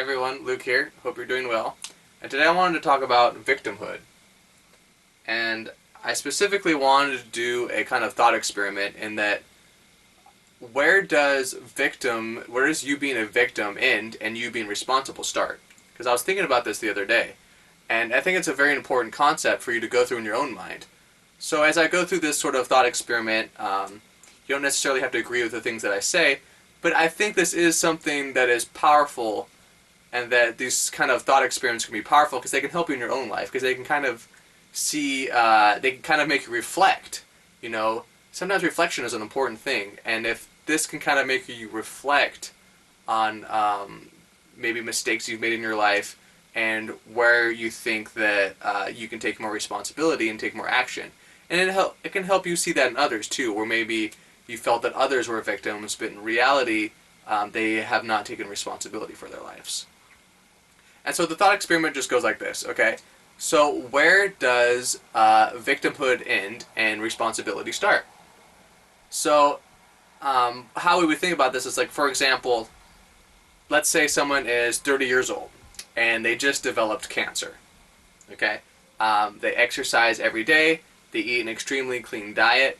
everyone, Luke here. Hope you're doing well. And today I wanted to talk about victimhood. And I specifically wanted to do a kind of thought experiment in that where does you being a victim end and you being responsible start? Because I was thinking about this the other day, and I think it's a very important concept for you to go through in your own mind. So as I go through this sort of thought experiment, you don't necessarily have to agree with the things that I say, but I think this is something that is powerful, and that these kind of thought experiments can be powerful because they can help you in your own life, because they can kind of they can kind of make you reflect. You know, sometimes reflection is an important thing, and if this can kind of make you reflect on maybe mistakes you've made in your life and where you think that you can take more responsibility and take more action. And it can help you see that in others too, where maybe you felt that others were victims, but in reality they have not taken responsibility for their lives. And so the thought experiment just goes like this, okay? So where does victimhood end and responsibility start? So how we would think about this is, like, for example, let's say someone is 30 years old and they just developed cancer, okay? They exercise every day, they eat an extremely clean diet,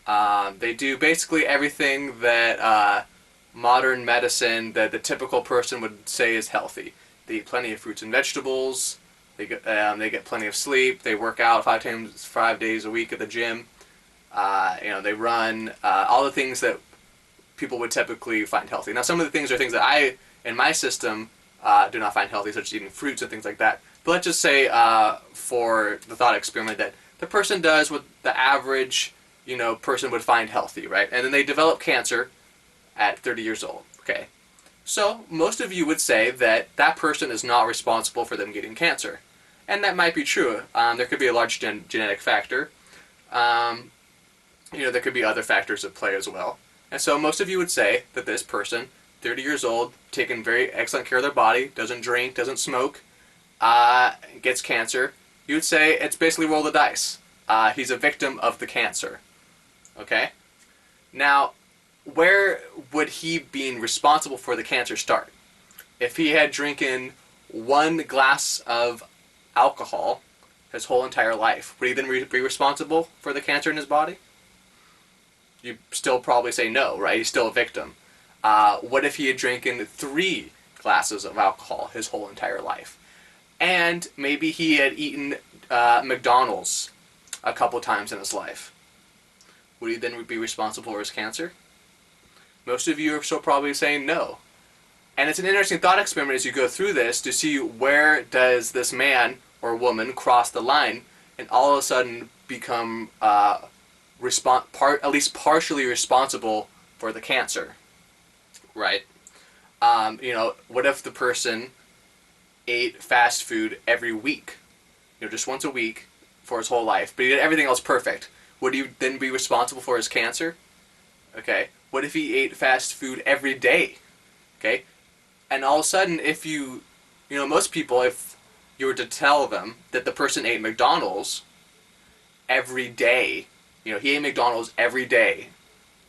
they do basically everything that modern medicine, that the typical person would say is healthy. They eat plenty of fruits and vegetables, they get plenty of sleep, they work out 5 days a week at the gym, they run, all the things that people would typically find healthy. Now some of the things are things that I, in my system, do not find healthy, such as eating fruits and things like that. But let's just say, for the thought experiment, that the person does what the average person would find healthy, right? And then they develop cancer at 30 years old, okay? So most of you would say that that person is not responsible for them getting cancer. And that might be true. There could be a large genetic factor. There could be other factors at play as well. And so most of you would say that this person, 30 years old, taking very excellent care of their body, doesn't drink, doesn't smoke, gets cancer, you would say it's basically roll the dice. He's a victim of the cancer. Okay? Now, where would he being responsible for the cancer start? If he had drinking 1 glass of alcohol his whole entire life, would he then be responsible for the cancer in his body? You'd still probably say no, right? He's still a victim. What if he had drinking 3 glasses of alcohol his whole entire life? And maybe he had eaten McDonald's a couple times in his life. Would he then be responsible for his cancer? Most of you are still probably saying no. And it's an interesting thought experiment as you go through this to see where does this man or woman cross the line and all of a sudden become at least partially responsible for the cancer, right? What if the person ate fast food every week, just once a week for his whole life, but he did everything else perfect? Would he then be responsible for his cancer? Okay. What if he ate fast food every day? Okay. And all of a sudden, if most people, if you were to tell them that the person ate McDonald's every day, he ate McDonald's every day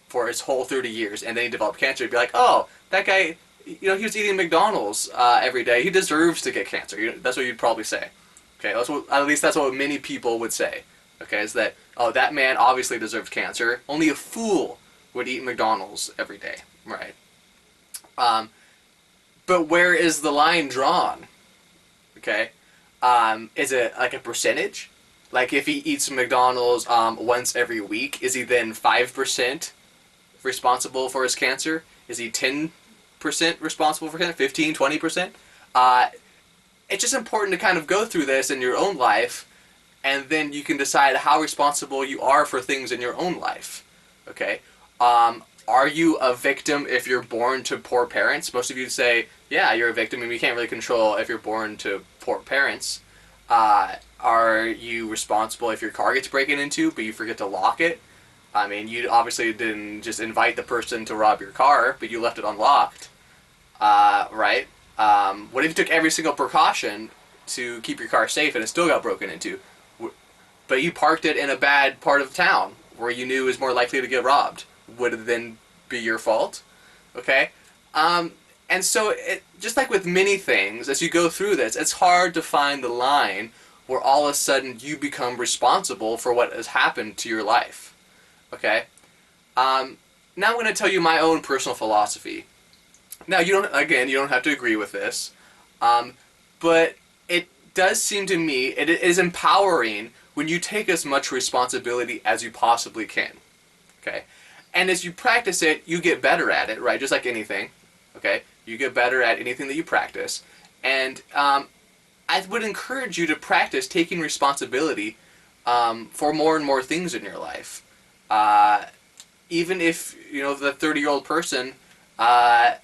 for his whole 30 years, and then he developed cancer, you'd be like, oh, that guy, he was eating McDonald's every day, he deserves to get cancer. That's what you'd probably say. Okay, at least that's what many people would say. Okay, is that, oh, that man obviously deserved cancer. Only a fool would eat McDonald's every day, right? But where is the line drawn? Okay, is it like a percentage? Like if he eats McDonald's once every week, is he then 5% responsible for his cancer? Is he 10% responsible for cancer? 15, 20%? It's just important to kind of go through this in your own life, and then you can decide how responsible you are for things in your own life. Okay? Are you a victim if you're born to poor parents? Most of you say, yeah, you're a victim, and you can't really control if you're born to poor parents. Are you responsible if your car gets broken into, but you forget to lock it? I mean, you obviously didn't just invite the person to rob your car, but you left it unlocked. Right? What if you took every single precaution to keep your car safe and it still got broken into? But you parked it in a bad part of town where you knew it was more likely to get robbed. Would it then be your fault? Okay? And so, just like with many things, as you go through this, it's hard to find the line where all of a sudden you become responsible for what has happened to your life. Okay? Um, Now I'm going to tell you my own personal philosophy. Now, you don't have to agree with this, um, but it does seem to me it is empowering when you take as much responsibility as you possibly can. Okay? And as you practice it, you get better at it, right? Just like anything. Okay? You get better at anything that you practice. And I would encourage you to practice taking responsibility for more and more things in your life. Even if, the 30-year-old person, an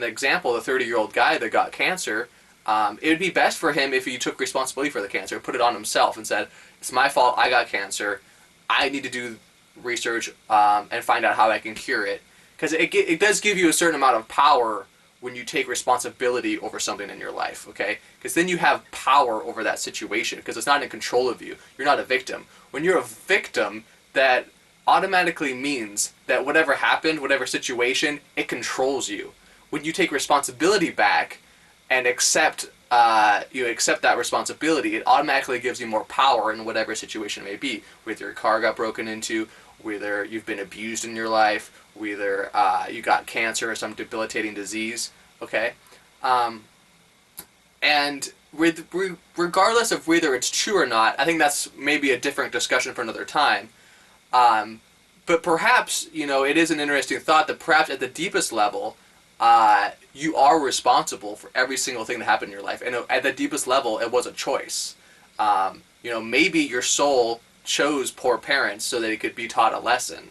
example, the 30-year-old guy that got cancer, it would be best for him if he took responsibility for the cancer, put it on himself and said, it's my fault, I got cancer, I need to do research and find out how I can cure it. Because it does give you a certain amount of power when you take responsibility over something in your life, okay? Because then you have power over that situation, because it's not in control of you. You're not a victim. When you're a victim, that automatically means that whatever happened, whatever situation, it controls you. When you take responsibility back and accept that responsibility, it automatically gives you more power in whatever situation it may be. Whether your car got broken into, whether you've been abused in your life, whether you got cancer or some debilitating disease, okay? And regardless of whether it's true or not, I think that's maybe a different discussion for another time. But perhaps, it is an interesting thought that perhaps at the deepest level, you are responsible for every single thing that happened in your life. And at the deepest level, it was a choice. Maybe your soul chose poor parents so that it could be taught a lesson,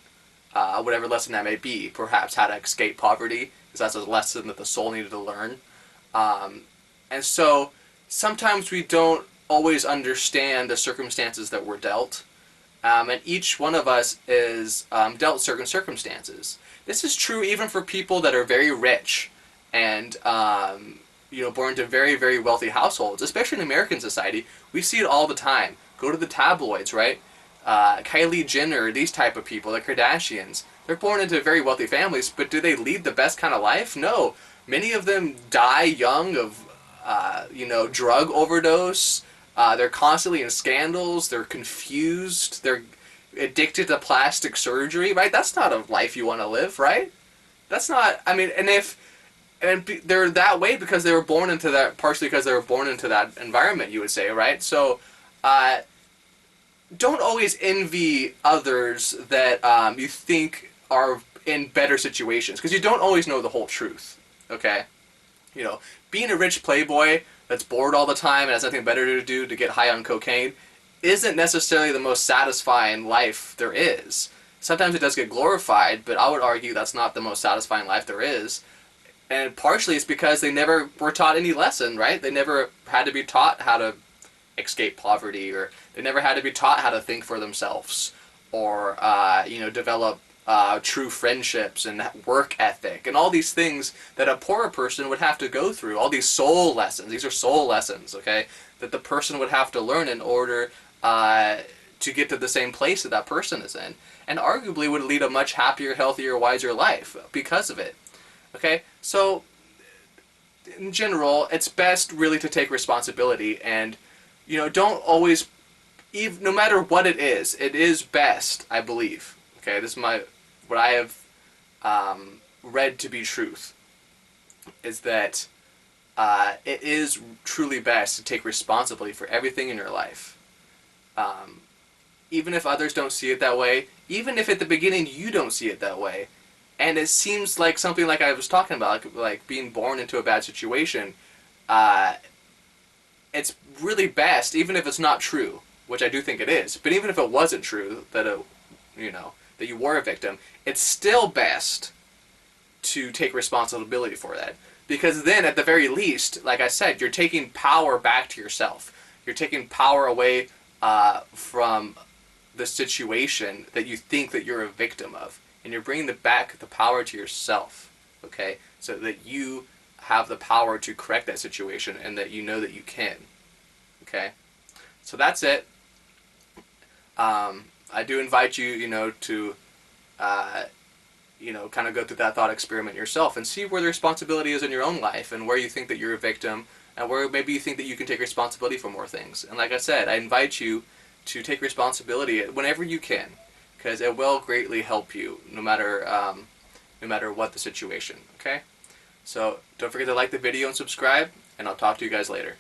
whatever lesson that may be. Perhaps how to escape poverty, because that's a lesson that the soul needed to learn. And so sometimes we don't always understand the circumstances that we're dealt. And each one of us is dealt certain circumstances. This is true even for people that are very rich and born into very, very wealthy households, especially in American society. We see it all the time. Go to the tabloids, right? Kylie Jenner, these type of people, the Kardashians, they're born into very wealthy families, but do they lead the best kind of life? No. Many of them die young of, drug overdose. They're constantly in scandals. They're confused. They're addicted to plastic surgery, right? That's not a life you want to live, right? That's not, and they're that way because they were born into that, partially because they were born into that environment, you would say, right? So, don't always envy others that you think are in better situations, because you don't always know the whole truth, okay? Being a rich playboy that's bored all the time and has nothing better to do to get high on cocaine isn't necessarily the most satisfying life there is. Sometimes it does get glorified, but I would argue that's not the most satisfying life there is. And partially it's because they never were taught any lesson, right? They never had to be taught how to escape poverty, or they never had to be taught how to think for themselves, or develop true friendships and work ethic and all these things that a poorer person would have to go through. All these soul lessons. These are soul lessons, okay, that the person would have to learn in order to get to the same place that person is in, and arguably would lead a much happier, healthier, wiser life because of it. Okay, so in general, it's best really to take responsibility, and don't always, no matter what it is best, I believe. Okay, this is what I have read to be truth, is that it is truly best to take responsibility for everything in your life. Even if others don't see it that way, even if at the beginning you don't see it that way, and it seems like something like I was talking about, like being born into a bad situation, it's really best, even if it's not true, which I do think it is, but even if it wasn't true, that that you were a victim, it's still best to take responsibility for that. Because then, at the very least, like I said, you're taking power back to yourself. You're taking power away from the situation that you think that you're a victim of. And you're bringing back the power to yourself, okay? So that you have the power to correct that situation, and that you know that you can, okay? So that's it. I do invite you, to kind of go through that thought experiment yourself and see where the responsibility is in your own life and where you think that you're a victim and where maybe you think that you can take responsibility for more things. And like I said, I invite you to take responsibility whenever you can, because it will greatly help you no matter what the situation. Okay? So don't forget to like the video and subscribe, and I'll talk to you guys later.